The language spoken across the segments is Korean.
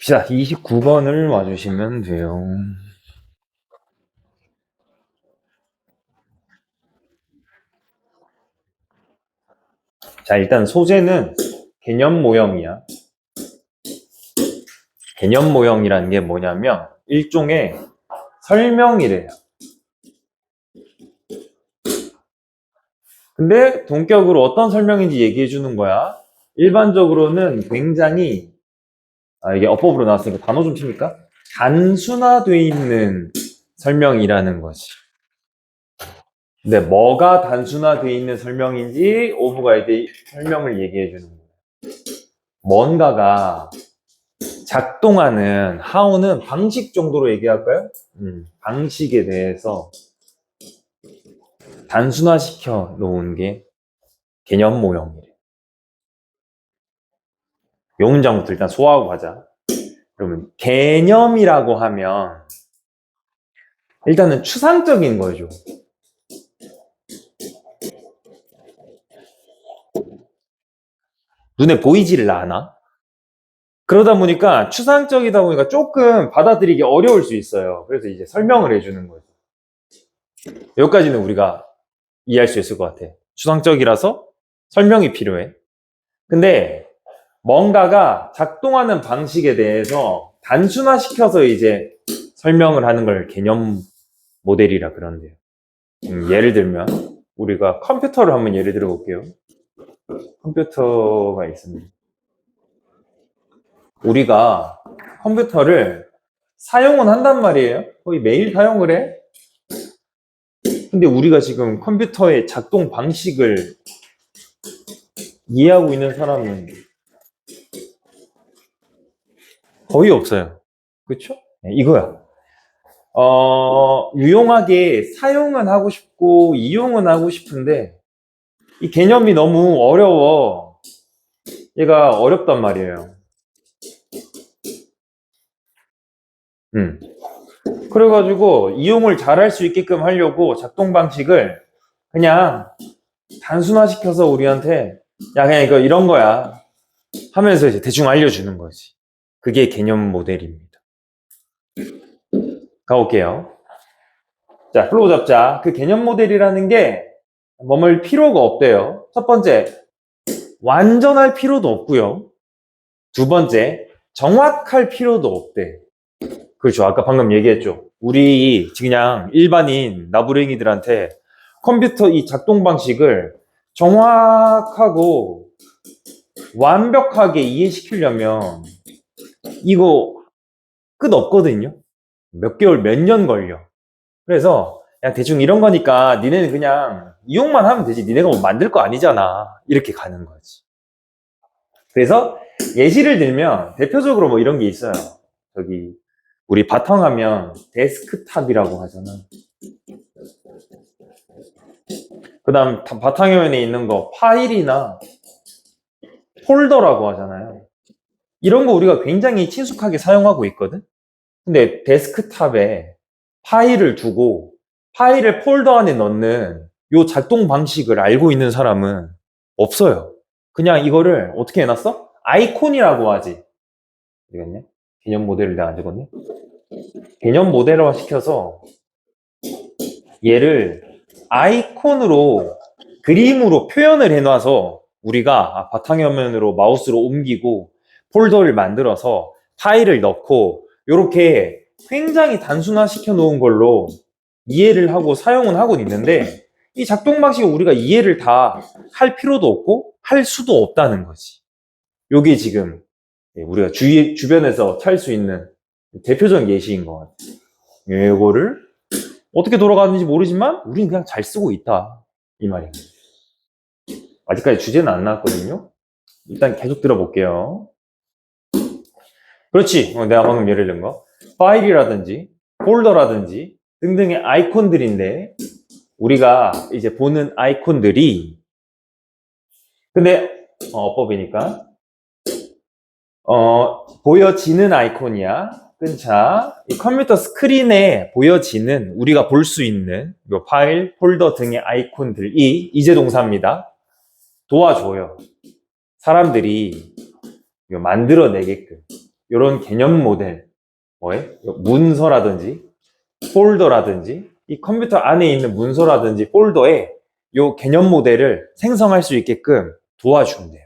자, 29번을 와주시면 돼요. 자, 일단 소재는 개념 모형이야. 개념 모형이라는 게 뭐냐면 일종의 설명이래요. 근데 동격으로 어떤 설명인지 얘기해 주는 거야. 일반적으로는 굉장히 이게 어법으로 나왔으니까 단어 좀 칩니까? 단순화되어 있는 설명이라는 거지. 근데 뭐가 단순화되어 있는 설명인지 오브가이드 설명을 얘기해 주는 거야. 뭔가가 작동하는 how는 방식 정도로 얘기할까요? 방식에 대해서 단순화시켜 놓은 게 개념 모형이래. 요 문장부터 일단 소화하고 가자. 그러면 개념이라고 하면 일단은 추상적인 거죠. 눈에 보이지를 않아. 그러다 보니까 추상적이다 보니까 조금 받아들이기 어려울 수 있어요. 그래서 이제 설명을 해주는 거죠. 여기까지는 우리가 이해할 수 있을 것 같아. 추상적이라서 설명이 필요해. 근데 뭔가가 작동하는 방식에 대해서 단순화시켜서 이제 설명을 하는 걸 개념 모델이라 그런대요. 예를 들면 우리가 컴퓨터를 한번 예를 들어 볼게요. 컴퓨터가 있습니다. 우리가 컴퓨터를 사용은 한단 말이에요. 거의 매일 사용을 해. 근데 우리가 지금 컴퓨터의 작동 방식을 이해하고 있는 사람은 거의 없어요. 그렇죠? 이거야. 유용하게 사용은 하고 싶고 이용은 하고 싶은데 이 개념이 너무 어려워. 얘가 어렵단 말이에요. 그래가지고 이용을 잘할 수 있게끔 하려고 작동 방식을 그냥 단순화시켜서 우리한테 야 그냥 이거 이런 거야 하면서 이제 대충 알려주는 거지. 그게 개념 모델입니다. 가볼게요. 자, 플로우 잡자. 그 개념 모델이라는 게 머물 필요가 없대요. 첫 번째, 완전할 필요도 없고요. 두 번째, 정확할 필요도 없대. 그렇죠. 아까 방금 얘기했죠. 우리 그냥 일반인 나부랭이들한테 컴퓨터 이 작동 방식을 정확하고 완벽하게 이해시키려면 이거 끝 없거든요. 몇 개월, 몇 년 걸려. 그래서 그냥 대충 이런 거니까 니네는 그냥 이용만 하면 되지. 니네가 뭐 만들 거 아니잖아. 이렇게 가는 거지. 그래서 예시를 들면 대표적으로 뭐 이런 게 있어요. 저기 우리 바탕화면 데스크탑이라고 하잖아. 그 다음 바탕화면에 있는 거 파일이나 폴더라고 하잖아요. 이런 거 우리가 굉장히 친숙하게 사용하고 있거든. 근데 데스크탑에 파일을 두고 파일을 폴더 안에 넣는 요 작동 방식을 알고 있는 사람은 없어요. 그냥 이거를 어떻게 해놨어? 아이콘이라고 하지. 되겠네? 개념 모델을 내가 안 적었네? 개념 모델화 시켜서 얘를 아이콘으로 그림으로 표현을 해놔서 우리가 바탕화면으로 마우스로 옮기고 폴더를 만들어서 파일을 넣고 이렇게 굉장히 단순화 시켜 놓은 걸로 이해를 하고 사용은 하고 있는데 이 작동 방식을 우리가 이해를 다 할 필요도 없고 할 수도 없다는 거지. 요게 지금 우리가 주변에서 찾을 수 있는 대표적인 예시인 것 같아요. 이거를 어떻게 돌아가는지 모르지만 우리는 그냥 잘 쓰고 있다 이 말입니다. 아직까지 주제는 안 나왔거든요. 일단 계속 들어볼게요. 그렇지. 내가 방금 예를 든 거. 파일이라든지 폴더라든지 등등의 아이콘들인데 우리가 이제 보는 아이콘들이 근데 어법이니까 보여지는 아이콘이야. 끈차. 이 컴퓨터 스크린에 보여지는 우리가 볼 수 있는 요 파일, 폴더 등의 아이콘들이 이제 동사입니다. 도와줘요. 사람들이 만들어내게끔. 이런 개념 모델, 문서라든지 폴더라든지 이 컴퓨터 안에 있는 문서라든지 폴더에 이 개념 모델을 생성할 수 있게끔 도와준대요.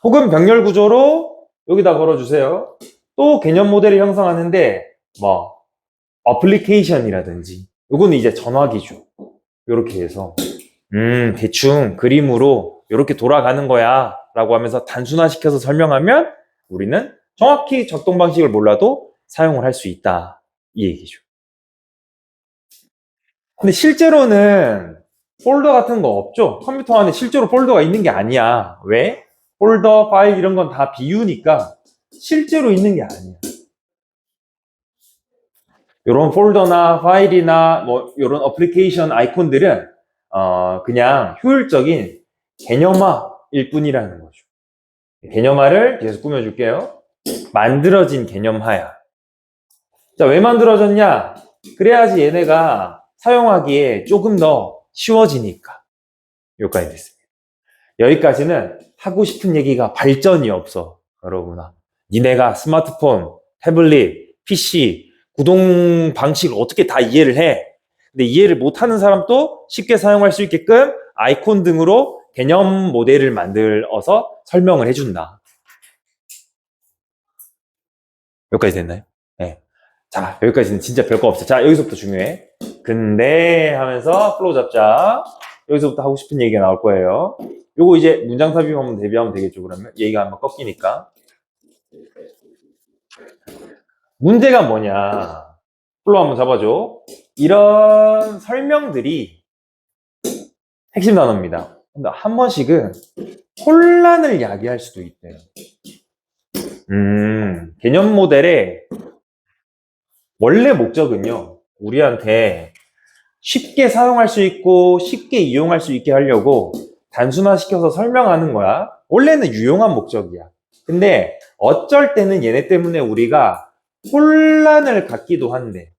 혹은 병렬 구조로 여기다 걸어주세요. 또 개념 모델을 형성하는데 뭐 어플리케이션이라든지 이거는 이제 전화기죠. 이렇게 해서 대충 그림으로 이렇게 돌아가는 거야 라고 하면서 단순화시켜서 설명하면 우리는 정확히 작동 방식을 몰라도 사용을 할 수 있다 이 얘기죠. 근데 실제로는 폴더 같은 거 없죠. 컴퓨터 안에 실제로 폴더가 있는 게 아니야. 왜? 폴더, 파일 이런 건 다 비유니까 실제로 있는 게 아니야. 이런 폴더나 파일이나 뭐 이런 어플리케이션 아이콘들은 그냥 효율적인 개념화일 뿐이라는 거죠. 개념화를 계속 꾸며줄게요. 만들어진 개념화야. 자, 왜 만들어졌냐? 그래야지 얘네가 사용하기에 조금 더 쉬워지니까. 여기까지 됐습니다. 여기까지는 하고 싶은 얘기가 발전이 없어. 여러분아. 니네가 스마트폰, 태블릿, PC, 구동 방식을 어떻게 다 이해를 해. 근데 이해를 못하는 사람도 쉽게 사용할 수 있게끔 아이콘 등으로 개념 모델을 만들어서 설명을 해준다. 여기까지 됐나요? 네. 자, 여기까지는 진짜 별거 없어. 자, 여기서부터 중요해. 근데 하면서 플로우 잡자. 여기서부터 하고 싶은 얘기가 나올 거예요. 요거 이제 문장 삽입하면 대비하면 되겠죠, 그러면? 얘기가 한번 꺾이니까. 문제가 뭐냐. 플로우 한번 잡아줘. 이런 설명들이 핵심 단어입니다. 근데 한 번씩은 혼란을 야기할 수도 있대요. 개념 모델의 원래 목적은요, 우리한테 쉽게 사용할 수 있고 쉽게 이용할 수 있게 하려고 단순화시켜서 설명하는 거야. 원래는 유용한 목적이야. 근데 어쩔 때는 얘네 때문에 우리가 혼란을 갖기도 한데,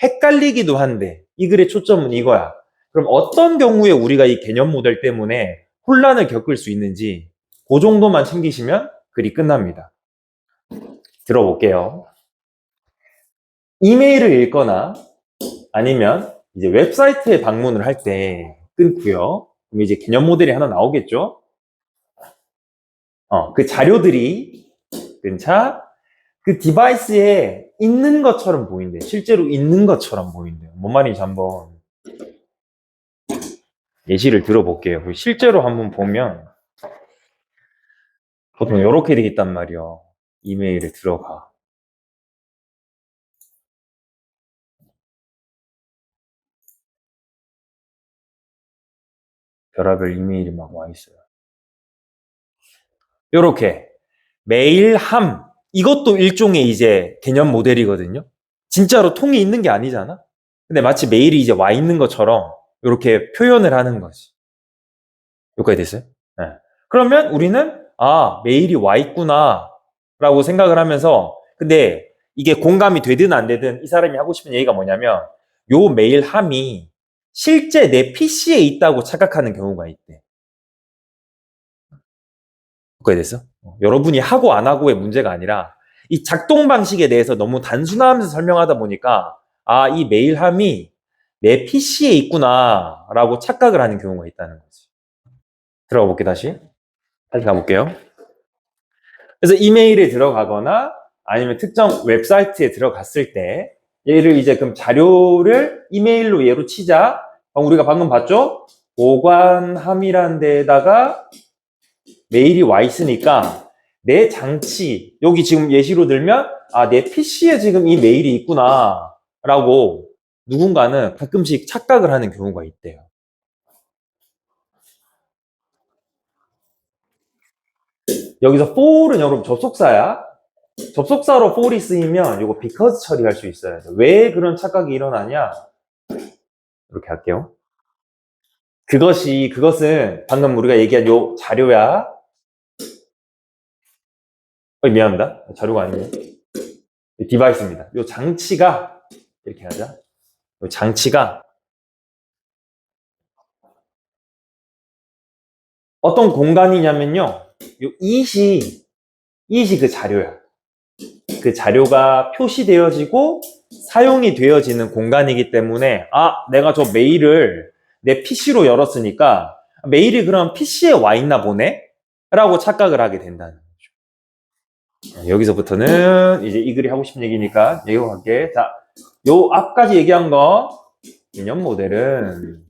헷갈리기도 한데, 이 글의 초점은 이거야. 그럼 어떤 경우에 우리가 이 개념 모델 때문에 혼란을 겪을 수 있는지 그 정도만 챙기시면 글이 끝납니다. 들어볼게요. 이메일을 읽거나 아니면 이제 웹사이트에 방문을 할 때 끊고요. 그럼 이제 개념 모델이 하나 나오겠죠? 그 자료들이 근차 그 디바이스에 있는 것처럼 보인대. 실제로 있는 것처럼 보인대요. 뭔 말인지 한번 예시를 들어볼게요. 실제로 한번 보면 보통 이렇게 되어 있단 말이요. 이메일에 들어가. 별의별 이메일이 막 와 있어요. 이렇게 메일함 이것도 일종의 이제 개념 모델이거든요. 진짜로 통이 있는 게 아니잖아. 근데 마치 메일이 이제 와 있는 것처럼 이렇게 표현을 하는 거지. 여기까지 됐어요? 네. 그러면 우리는 메일이 와 있구나 라고 생각을 하면서 근데 이게 공감이 되든 안 되든 이 사람이 하고 싶은 얘기가 뭐냐면 요 메일함이 실제 내 PC에 있다고 착각하는 경우가 있대. 여기까지 됐어? 여러분이 하고 안 하고의 문제가 아니라 이 작동 방식에 대해서 너무 단순화하면서 설명하다 보니까 이 메일함이 내 PC에 있구나 라고 착각을 하는 경우가 있다는 거지. 들어가 볼게 다시 가볼게요. 그래서 이메일에 들어가거나 아니면 특정 웹사이트에 들어갔을 때 얘를 이제 그럼 자료를 이메일로 얘로 치자. 우리가 방금 봤죠? 보관함이라는 데에다가 메일이 와 있으니까 내 장치, 여기 지금 예시로 들면 내 PC에 지금 이 메일이 있구나 라고 누군가는 가끔씩 착각을 하는 경우가 있대요. 여기서 for은 여러분 접속사야. 접속사로 for이 쓰이면 이거 because 처리할 수 있어야 돼. 왜 그런 착각이 일어나냐? 이렇게 할게요. 그것은 방금 우리가 얘기한 요 자료야. 미안합니다. 자료가 아니에요. 디바이스입니다. 요 장치가 이렇게 하자. 요 장치가 어떤 공간이냐면요. 요 이시 그 자료야. 그 자료가 표시되어지고 사용이 되어지는 공간이기 때문에 내가 저 메일을 내 PC로 열었으니까 메일이 그럼 PC에 와 있나 보네? 라고 착각을 하게 된다는 거죠. 여기서부터는 이제 이 글이 하고 싶은 얘기니까 얘기할게. 자, 요 앞까지 얘기한 거 개념 모델은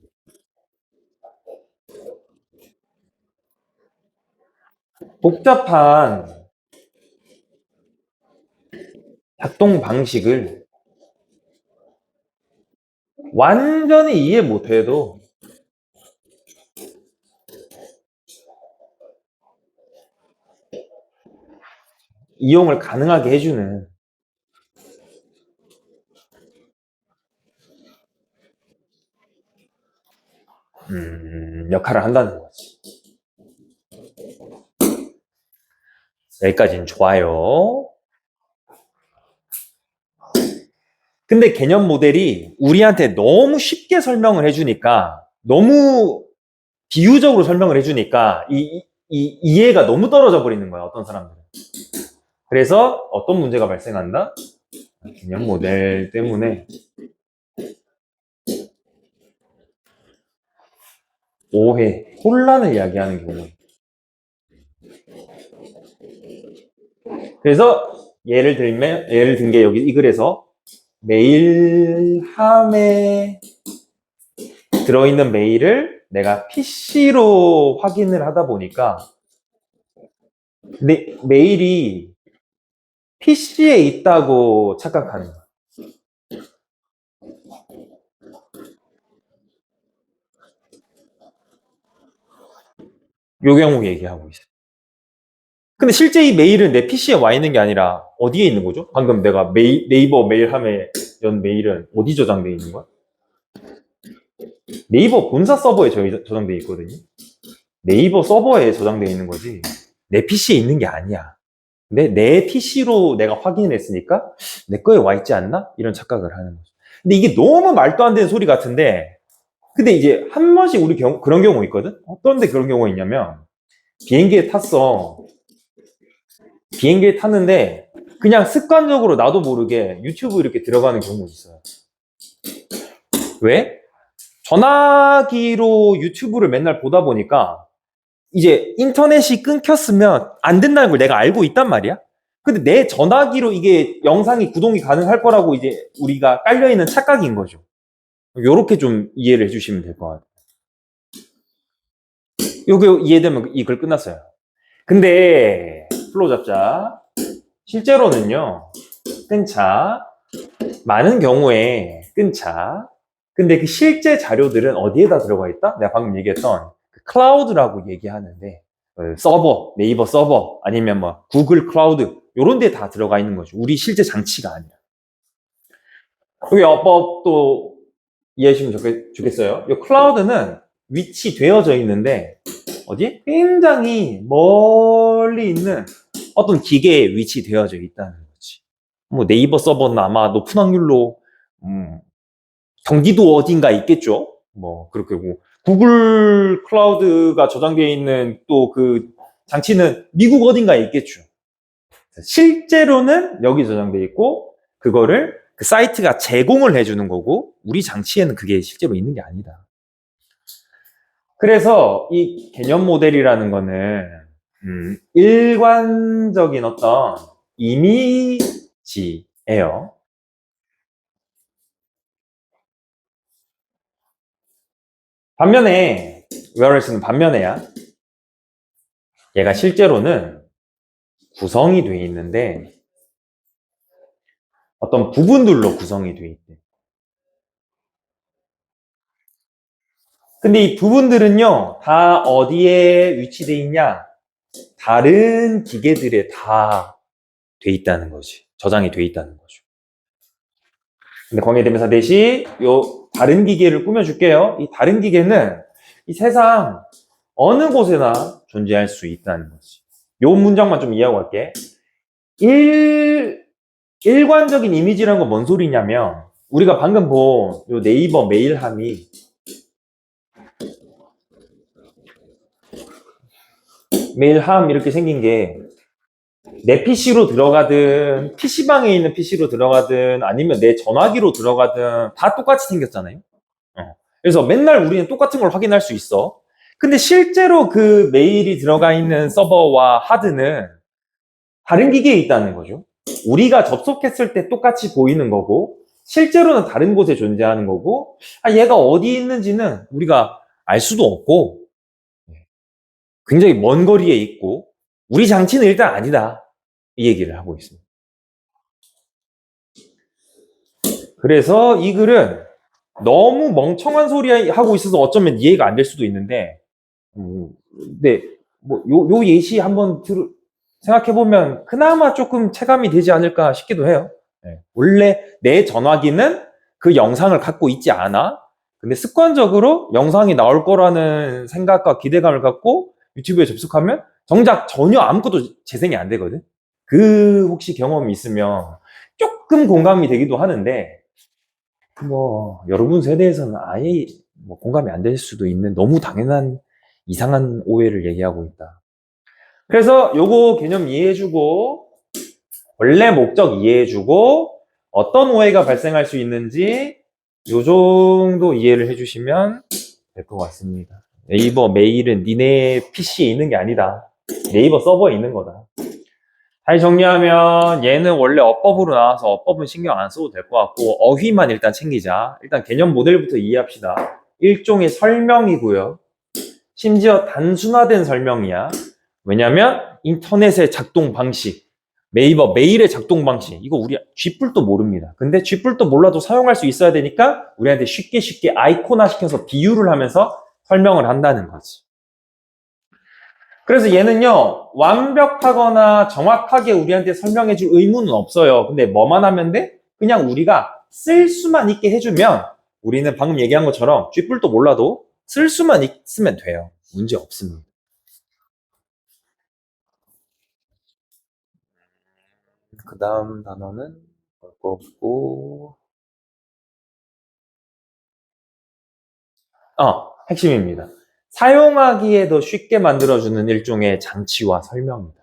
복잡한 작동 방식을 완전히 이해 못해도 이용을 가능하게 해주는 역할을 한다는 거지. 여기까지는 좋아요. 근데 개념 모델이 우리한테 너무 쉽게 설명을 해주니까, 너무 비유적으로 설명을 해주니까 이해가 너무 떨어져 버리는 거야, 어떤 사람들은. 그래서 어떤 문제가 발생한다? 개념 모델 때문에 오해, 혼란을 이야기하는 경우. 그래서 예를 든 게 여기 이 글에서 메일함에 들어있는 메일을 내가 PC로 확인을 하다 보니까 내 메일이 PC에 있다고 착각하는 거야. 요 경우 얘기하고 있어요. 근데 실제 이 메일은 내 PC에 와 있는 게 아니라 어디에 있는 거죠? 방금 내가 네이버 메일함에 연 메일은 어디 저장되어 있는 거야? 네이버 본사 서버에 저장되어 있거든요. 네이버 서버에 저장되어 있는 거지 내 PC에 있는 게 아니야. 근데 내 PC로 내가 확인했으니까 내 거에 와 있지 않나? 이런 착각을 하는 거죠. 근데 이게 너무 말도 안 되는 소리 같은데, 근데 이제 한 번씩 우리 그런 경우 있거든? 어떤 데 그런 경우가 있냐면, 비행기에 탔어. 비행기에 탔는데 그냥 습관적으로 나도 모르게 유튜브 이렇게 들어가는 경우 있어요. 왜? 전화기로 유튜브를 맨날 보다 보니까 이제 인터넷이 끊겼으면 안 된다는 걸 내가 알고 있단 말이야. 근데 내 전화기로 이게 영상이 구동이 가능할 거라고 이제 우리가 깔려있는 착각인 거죠. 요렇게 좀 이해를 해주시면 될 것 같아요. 요게 이해되면 이 글 끝났어요. 근데 플로우 잡자. 실제로는요, 끊자. 많은 경우에 끊자. 근데 그 실제 자료들은 어디에다 들어가 있다? 내가 방금 얘기했던 그 클라우드라고 얘기하는데, 서버, 네이버 서버, 아니면 뭐 구글 클라우드, 요런 데 다 들어가 있는 거죠. 우리 실제 장치가 아니라. 여기 또 이해하시면 좋겠어요. 이 클라우드는 위치되어져 있는데, 어디? 굉장히 멀리 있는 어떤 기계에 위치되어져 있다는 거지. 뭐 네이버 서버는 아마 높은 확률로 경기도 어딘가 있겠죠. 뭐 그렇게 뭐 구글 클라우드가 저장되어 있는 또 그 장치는 미국 어딘가에 있겠죠. 실제로는 여기 저장되어 있고 그거를 그 사이트가 제공을 해주는 거고 우리 장치에는 그게 실제로 있는 게 아니다. 그래서 이 개념 모델이라는 거는 일관적인 어떤 이미지예요. 반면에 whereas는 반면에야 얘가 실제로는 구성이 돼 있는데 어떤 부분들로 구성이 돼 있대. 근데 이 부분들은요 다 어디에 위치돼 있냐? 다른 기계들에 다 돼 있다는 거지. 저장이 돼 있다는 거죠. 근데 광해대명사 대시 요 다른 기계를 꾸며줄게요. 이 다른 기계는 이 세상 어느 곳에나 존재할 수 있다는 거지. 요 문장만 좀 이해하고 갈게. 일관적인 이미지라는 건 뭔 소리냐면 우리가 방금 본 요 네이버 메일함이 메일함 이렇게 생긴 게 내 PC로 들어가든 PC방에 있는 PC로 들어가든 아니면 내 전화기로 들어가든 다 똑같이 생겼잖아요. 그래서 맨날 우리는 똑같은 걸 확인할 수 있어. 근데 실제로 그 메일이 들어가 있는 서버와 하드는 다른 기계에 있다는 거죠. 우리가 접속했을 때 똑같이 보이는 거고 실제로는 다른 곳에 존재하는 거고 얘가 어디 있는지는 우리가 알 수도 없고 굉장히 먼 거리에 있고 우리 장치는 일단 아니다. 이 얘기를 하고 있습니다. 그래서 이 글은 너무 멍청한 소리 하고 있어서 어쩌면 이해가 안 될 수도 있는데 근데 요 예시 한번 생각해보면 그나마 조금 체감이 되지 않을까 싶기도 해요. 원래 내 전화기는 그 영상을 갖고 있지 않아. 근데 습관적으로 영상이 나올 거라는 생각과 기대감을 갖고 유튜브에 접속하면 정작 전혀 아무것도 재생이 안 되거든. 그 혹시 경험이 있으면 조금 공감이 되기도 하는데 여러분 세대에서는 아예 공감이 안 될 수도 있는 너무 당연한 이상한 오해를 얘기하고 있다. 그래서 요거 개념 이해해주고 원래 목적 이해해주고 어떤 오해가 발생할 수 있는지 요 정도 이해를 해주시면 될 것 같습니다. 네이버 메일은 니네 PC에 있는 게 아니다. 네이버 서버에 있는 거다. 다시 정리하면 얘는 원래 어법으로 나와서 어법은 신경 안 써도 될 것 같고 어휘만 일단 챙기자. 일단 개념 모델부터 이해합시다. 일종의 설명이고요. 심지어 단순화된 설명이야. 왜냐면 인터넷의 작동 방식, 네이버 메일의 작동 방식 이거 우리 쥐뿔도 모릅니다. 근데 쥐뿔도 몰라도 사용할 수 있어야 되니까 우리한테 쉽게 아이콘화 시켜서 비유를 하면서 설명을 한다는 거지. 그래서 얘는요 완벽하거나 정확하게 우리한테 설명해 줄 의무는 없어요. 근데 뭐만 하면 돼? 그냥 우리가 쓸 수만 있게 해주면 우리는 방금 얘기한 것처럼 쥐뿔도 몰라도 쓸 수만 있으면 돼요. 문제 없습니다. 그 다음 단어는 볼 거 없고 핵심입니다. 사용하기에 더 쉽게 만들어주는 일종의 장치와 설명입니다.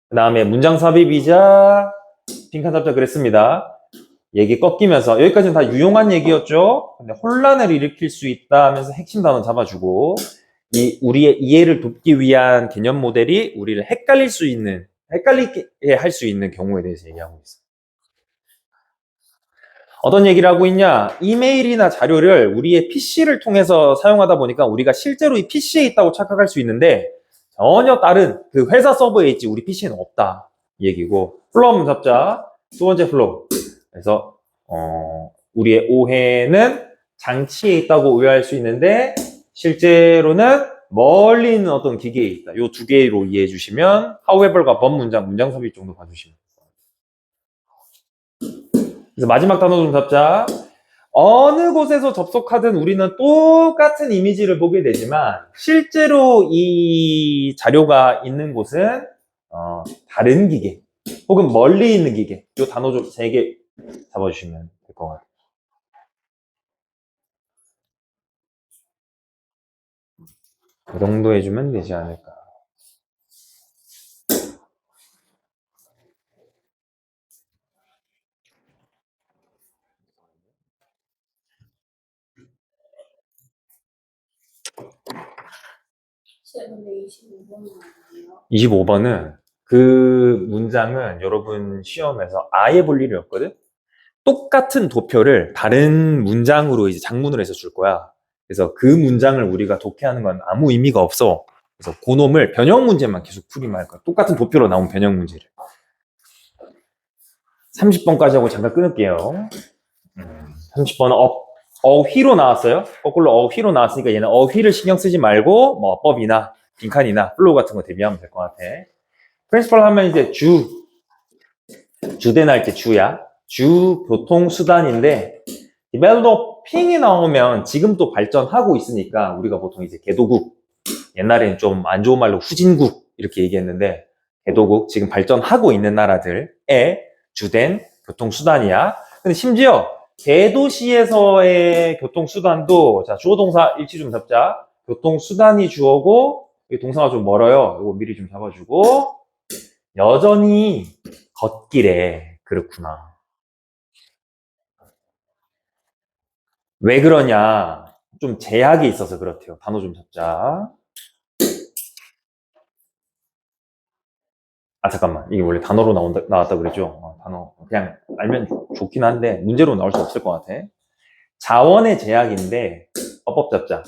그 다음에 문장 삽입이자 빈칸 잡자 그랬습니다. 얘기 꺾이면서 여기까지는 다 유용한 얘기였죠. 근데 혼란을 일으킬 수 있다 하면서 핵심 단어 잡아주고 우리의 이해를 돕기 위한 개념 모델이 우리를 헷갈리게 할 수 있는 경우에 대해서 얘기하고 있어요. 어떤 얘기를 하고 있냐? 이메일이나 자료를 우리의 PC를 통해서 사용하다 보니까 우리가 실제로 이 PC에 있다고 착각할 수 있는데 전혀 다른 그 회사 서버에 있지 우리 PC는 없다 이 얘기고 플로우 잡자 두 번째 플로우 그래서 우리의 오해는 장치에 있다고 오해할 수 있는데 실제로는 멀리 있는 어떤 기계에 있다. 요 두 개로 이해해 주시면 however과 문장 삽입 정도 봐주시면 그래서 마지막 단어 좀 잡자. 어느 곳에서 접속하든 우리는 똑같은 이미지를 보게 되지만 실제로 이 자료가 있는 곳은 다른 기계 혹은 멀리 있는 기계 이 단어 좀 3개 잡아주시면 될 것 같아요. 그 정도 해주면 되지 않을까. 근데 25번은 아니에요? 25번은 그 문장은 여러분 시험에서 아예 볼 일이 없거든? 똑같은 도표를 다른 문장으로 이제 작문을 해서 줄 거야. 그래서 그 문장을 우리가 독해하는 건 아무 의미가 없어. 그래서 그놈을 변형 문제만 계속 풀이만 할 거야. 똑같은 도표로 나온 변형 문제를. 30번까지 하고 잠깐 끊을게요. 30번은 어휘로 나왔어요. 거꾸로 어휘로 나왔으니까 얘는 어휘를 신경 쓰지 말고 뭐 어법이나 빈칸이나 플로우 같은 거 대비하면 될 것 같아. 프린시펄 하면 이제 주대날 때 주야. 주 교통수단인데 디벨로핑이 나오면 지금 또 발전하고 있으니까 우리가 보통 이제 개도국 옛날에는 좀 안 좋은 말로 후진국 이렇게 얘기했는데 개도국 지금 발전하고 있는 나라들의 주된 교통수단이야. 근데 심지어 대도시에서의 교통수단도 자 주어 동사 일치 좀 잡자. 교통수단이 주어고 동사가 좀 멀어요. 이거 미리 좀 잡아주고 여전히 걷기래. 그렇구나. 왜 그러냐? 좀 제약이 있어서 그렇대요. 단어 좀 잡자. 아, 잠깐만. 이게 원래 단어로 나왔다 그랬죠? 단어. 그냥 알면 좋긴 한데, 문제로 나올 수 없을 것 같아. 자원의 제약인데, 어법 잡자.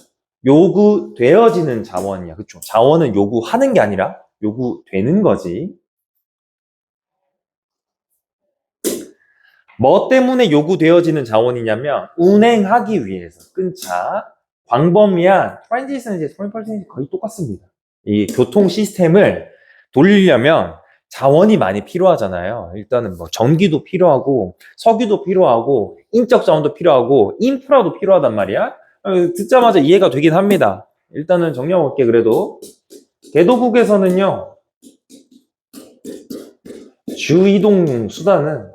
요구되어지는 자원이야. 그쵸? 자원은 요구하는 게 아니라 요구되는 거지. 뭐 때문에 요구되어지는 자원이냐면, 운행하기 위해서. 끈차. 광범위한, 트랜지션인지 스포인펄스인지 거의 똑같습니다. 이 교통 시스템을 돌리려면 자원이 많이 필요하잖아요. 일단은 뭐 전기도 필요하고 석유도 필요하고 인적 자원도 필요하고 인프라도 필요하단 말이야. 듣자마자 이해가 되긴 합니다. 일단은 정리하고 올게. 그래도 개도국에서는요, 주 이동 수단은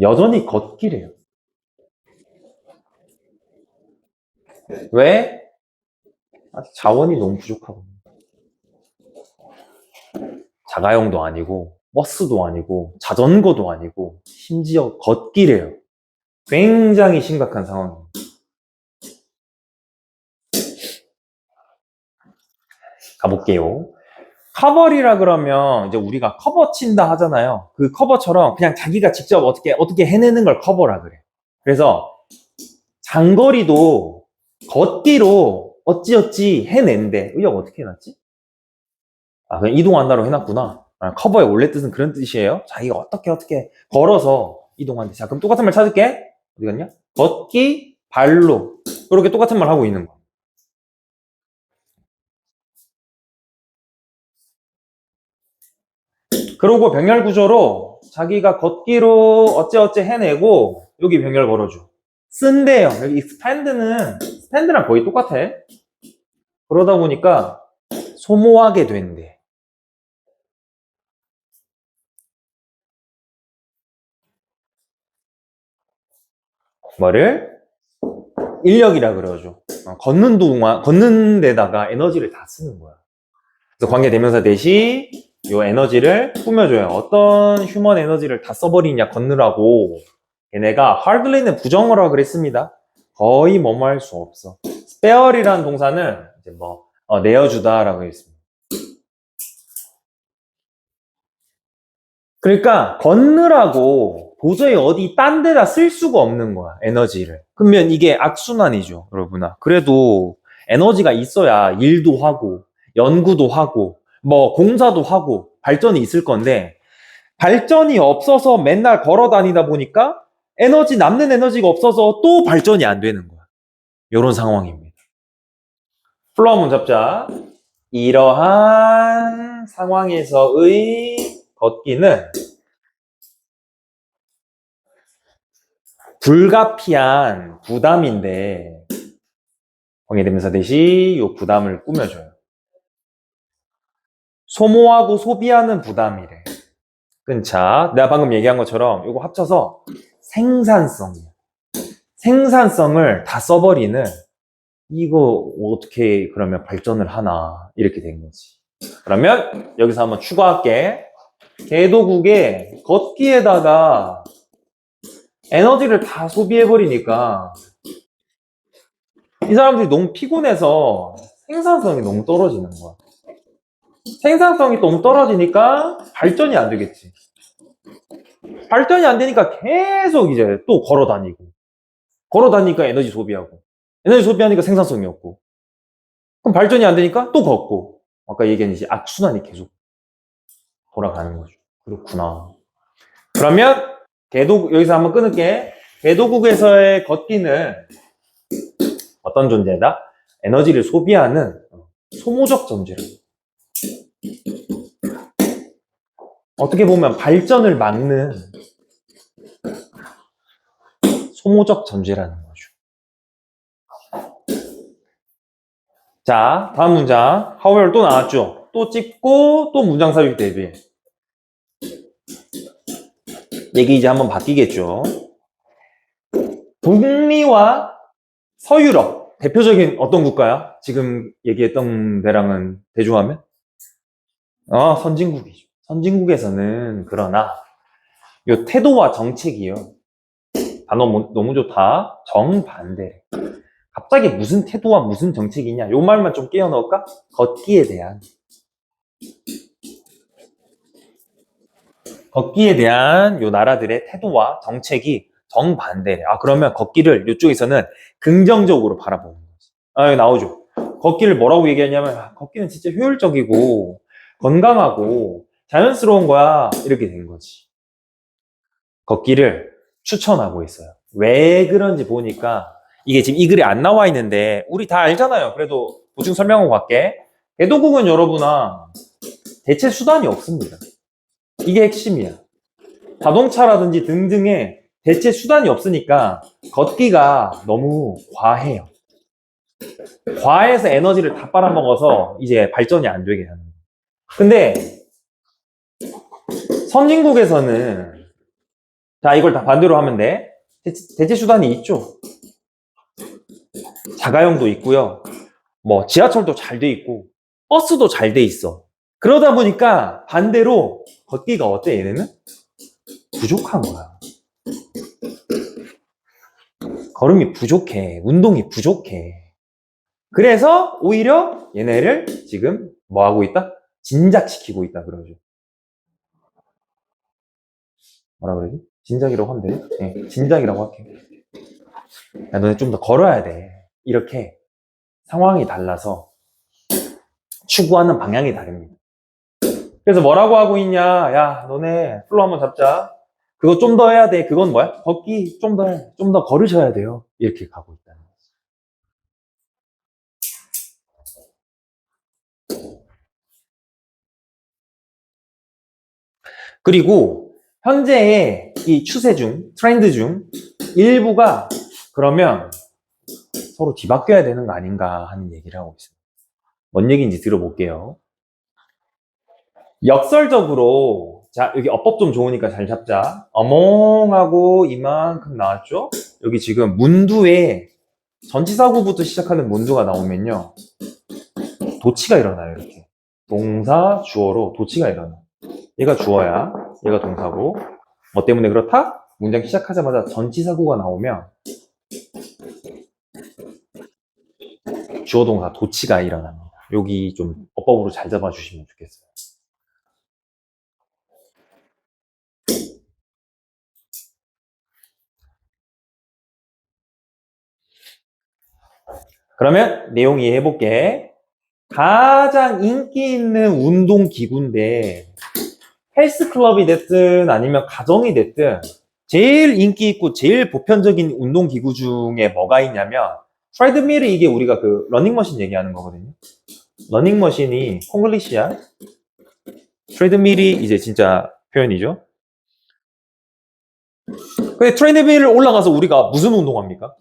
여전히 걷기래요. 왜? 아직 자원이 너무 부족하고, 자가용도 아니고 버스도 아니고 자전거도 아니고 심지어 걷기래요. 굉장히 심각한 상황입니다. 가볼게요. 커버리라 그러면 이제 우리가 커버 친다 하잖아요. 그 커버처럼 그냥 자기가 직접 어떻게 해내는 걸 커버라 그래. 그래서 장거리도 걷기로 어찌어찌 해낸대. 의역 어떻게 해놨지? 아, 그냥 이동한다로 해놨구나. 아, 커버의 원래 뜻은 그런 뜻이에요. 자기가 어떻게 걸어서 이동한대. 자, 그럼 똑같은 말 찾을게. 어디 갔냐? 걷기, 발로. 이렇게 똑같은 말 하고 있는 거. 그러고 병렬 구조로 자기가 걷기로 어째어째 해내고 여기 병렬 걸어줘. 쓴대요. 여기 스펜드랑 거의 똑같아. 그러다 보니까 소모하게 된대. 뭐를? 인력이라 그러죠. 걷는 데다가 에너지를 다 쓰는 거야. 그래서 관계대명사 대시 요 에너지를 꾸며줘요. 어떤 휴먼 에너지를 다 써버리냐, 걷느라고. 얘네가 hardly는 부정어라고 그랬습니다. 거의 뭐뭐 할 수 없어. spare이라는 동사는 이제 내어주다라고 했습니다. 그러니까 걷느라고 도저히 어디 딴 데다 쓸 수가 없는 거야, 에너지를. 그러면 이게 악순환이죠, 여러분아. 그래도 에너지가 있어야 일도 하고 연구도 하고 공사도 하고 발전이 있을 건데, 발전이 없어서 맨날 걸어 다니다 보니까 남는 에너지가 없어서 또 발전이 안 되는 거야. 이런 상황입니다. 플로 한번 잡자. 이러한 상황에서의 걷기는 불가피한 부담인데, 관계대명사 대시 이 부담을 꾸며줘요. 소모하고 소비하는 부담이래. 끈차. 내가 방금 얘기한 것처럼 이거 합쳐서 생산성이야. 생산성을 다 써버리는, 이거 어떻게 그러면 발전을 하나, 이렇게 된 거지. 그러면 여기서 한번 추가할게. 개도국의 걷기에다가 에너지를 다 소비해버리니까 이 사람들이 너무 피곤해서 생산성이 너무 떨어지는 거야. 생산성이 너무 떨어지니까 발전이 안 되겠지. 발전이 안 되니까 계속 이제 또 걸어 다니니까 에너지 소비하고, 에너지 소비하니까 생산성이 없고, 그럼 발전이 안 되니까 또 걷고, 아까 얘기한 이제 악순환이 계속 돌아가는 거죠. 그렇구나. 그러면 여기서 한번 끊을게. 개도국에서의 걷기는 어떤 존재다? 에너지를 소비하는 소모적 존재다. 어떻게 보면 발전을 막는 소모적 존재라는 거죠. 자, 다음 문장. however 또 나왔죠. 또 찍고 또 문장 사육 대비. 얘기 이제 한번 바뀌겠죠. 북미와 서유럽, 대표적인 어떤 국가야? 지금 얘기했던 데랑은 대조하면? 선진국이죠. 선진국에서는 그러나 요 태도와 정책이요. 단어 너무 좋다. 정반대. 갑자기 무슨 태도와 무슨 정책이냐? 요 말만 좀 끼워 넣을까? 걷기에 대한 요 나라들의 태도와 정책이 정반대래. 그러면 걷기를 이쪽에서는 긍정적으로 바라보는 거지. 여기 나오죠. 걷기를 뭐라고 얘기하냐면, 걷기는 진짜 효율적이고, 건강하고, 자연스러운 거야. 이렇게 된 거지. 걷기를 추천하고 있어요. 왜 그런지 보니까, 이게 지금 이 글에 안 나와 있는데, 우리 다 알잖아요. 그래도 보충 설명하고 갈게. 개도국은 여러분아, 대체 수단이 없습니다. 이게 핵심이야. 자동차라든지 등등의 대체 수단이 없으니까 걷기가 너무 과해요. 과해서 에너지를 다 빨아먹어서 이제 발전이 안 되게 하는 거예요. 근데 선진국에서는 자, 이걸 다 반대로 하면 돼. 대체 수단이 있죠. 자가용도 있고요. 뭐 지하철도 잘 돼 있고 버스도 잘 돼 있어. 그러다 보니까 반대로 걷기가 어때 얘네는? 부족한 거야. 걸음이 부족해. 운동이 부족해. 그래서 오히려 얘네를 지금 뭐 하고 있다? 진작시키고 있다 그러죠. 뭐라 그러지? 진작이라고 하면 되나? 네, 진작이라고 할게. 야, 너네 좀 더 걸어야 돼. 이렇게 상황이 달라서 추구하는 방향이 다릅니다. 그래서 뭐라고 하고 있냐? 야, 너네 플로 한번 잡자. 그거 좀 더 해야 돼. 그건 뭐야? 걷기 좀 더 걸으셔야 돼요. 이렇게 가고 있다는 거지. 그리고 현재의 이 추세 중, 트렌드 중 일부가 그러면 서로 뒤바뀌어야 되는 거 아닌가 하는 얘기를 하고 있습니다. 뭔 얘기인지 들어볼게요. 역설적으로 자, 여기 어법 좀 좋으니까 잘 잡자. 어몽하고 이만큼 나왔죠? 여기 지금 문두에 전치사구부터 시작하는 문두가 나오면요. 도치가 일어나요, 이렇게. 동사, 주어로 도치가 일어나. 얘가 주어야, 얘가 동사고. 뭐 때문에 그렇다? 문장 시작하자마자 전치사구가 나오면 주어 동사 도치가 일어납니다. 여기 좀 어법으로 잘 잡아주시면 좋겠어요. 그러면 내용 이해해볼게. 가장 인기 있는 운동기구인데 헬스클럽이 됐든 아니면 가정이 됐든 제일 인기 있고 제일 보편적인 운동기구 중에 뭐가 있냐면 트레드밀이 이게 우리가 그 러닝머신 얘기하는 거거든요. 러닝머신이 콩글리시야. 트레드밀이 이제 진짜 표현이죠. 근데 트레드밀을 올라가서 우리가 무슨 운동합니까?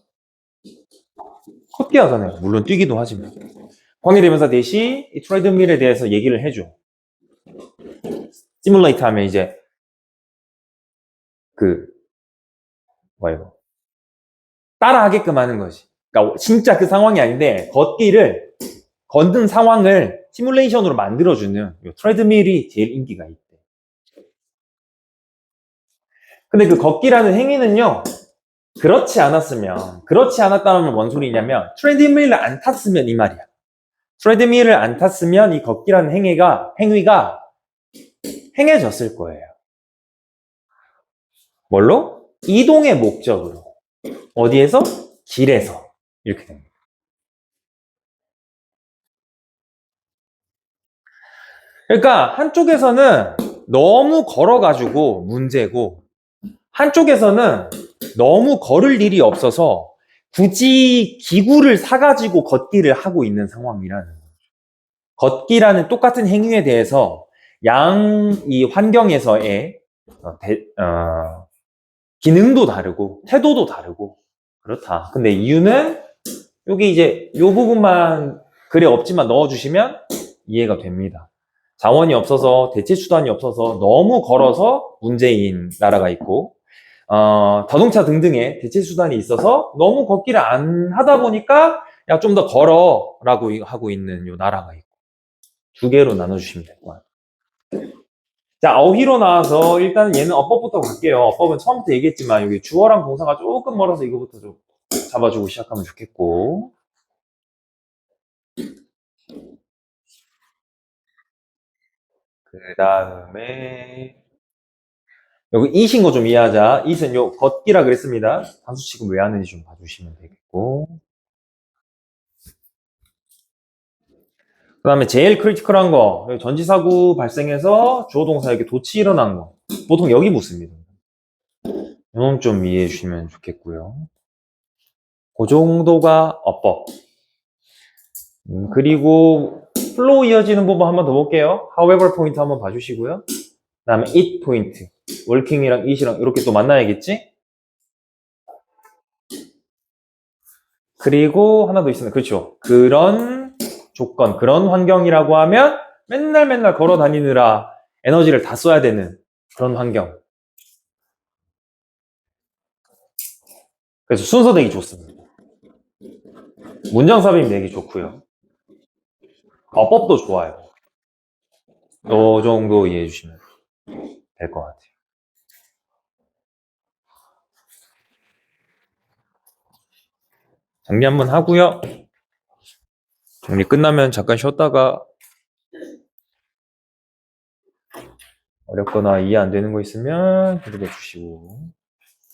걷기 하잖아요. 물론 뛰기도 하지만. 광해대명사 대시 이 트레드밀에 대해서 얘기를 해줘. 시뮬레이트 하면 이제 뭐예요? 따라하게끔 하는 것이. 그러니까 진짜 그 상황이 아닌데 걷는 상황을 시뮬레이션으로 만들어주는 이 트레드밀이 제일 인기가 있대. 근데 그 걷기라는 행위는요, 그렇지 않았다면 뭔 소리냐면 트레드밀을 안 탔으면 이 말이야. 트레드밀을 안 탔으면 이 걷기라는 행위가 행해졌을 거예요. 뭘로? 이동의 목적으로. 어디에서? 길에서. 이렇게 됩니다. 그러니까 한쪽에서는 너무 걸어가지고 문제고 한쪽에서는 너무 걸을 일이 없어서 굳이 기구를 사가지고 걷기를 하고 있는 상황이라는 거죠. 걷기라는 똑같은 행위에 대해서 이 환경에서의 기능도 다르고 태도도 다르고 그렇다. 근데 이유는 여기 이제 이 부분만 글에 없지만 넣어주시면 이해가 됩니다. 자원이 없어서 대체 수단이 없어서 너무 걸어서 문제인 나라가 있고 자동차 등등의 대체 수단이 있어서 너무 걷기를 안 하다 보니까 야, 좀 더 걸어. 라고 하고 있는 요 나라가 있고. 두 개로 나눠주시면 될 것 같아요. 자, 어휘로 나와서 일단 얘는 어법부터 갈게요. 어법은 처음부터 얘기했지만 여기 주어랑 동사가 조금 멀어서 이거부터 좀 잡아주고 시작하면 좋겠고. 그 다음에 여기 it인 거 좀 이해하자. it은 요 걷기라 그랬습니다. 단수 취급 왜 하는지 좀 봐주시면 되겠고. 그 다음에 제일 크리티컬한 거, 여기 전지사고 발생해서 주어 동사 에게 도치 일어난 거. 보통 여기 묻습니다. 이건 좀 이해해 주시면 좋겠고요. 그 정도가 어법. 그리고 플로우 이어지는 부분 한번 더 볼게요. however 포인트 한번 봐주시고요. 그 다음에 it 포인트. working이랑 it이랑 이렇게 또 만나야겠지? 그리고 하나 더 있습니다. 그렇죠. 그런 조건, 그런 환경이라고 하면 맨날 걸어 다니느라 에너지를 다 써야 되는 그런 환경. 그래서 순서 되기 좋습니다. 문장 삽입 내기 좋고요. 어법도 좋아요. 이 정도 이해해 주시면 될 것 같아요. 정리 한번 하고요. 정리 끝나면 잠깐 쉬었다가 어렵거나 이해 안 되는 거 있으면 들어봐 주시고.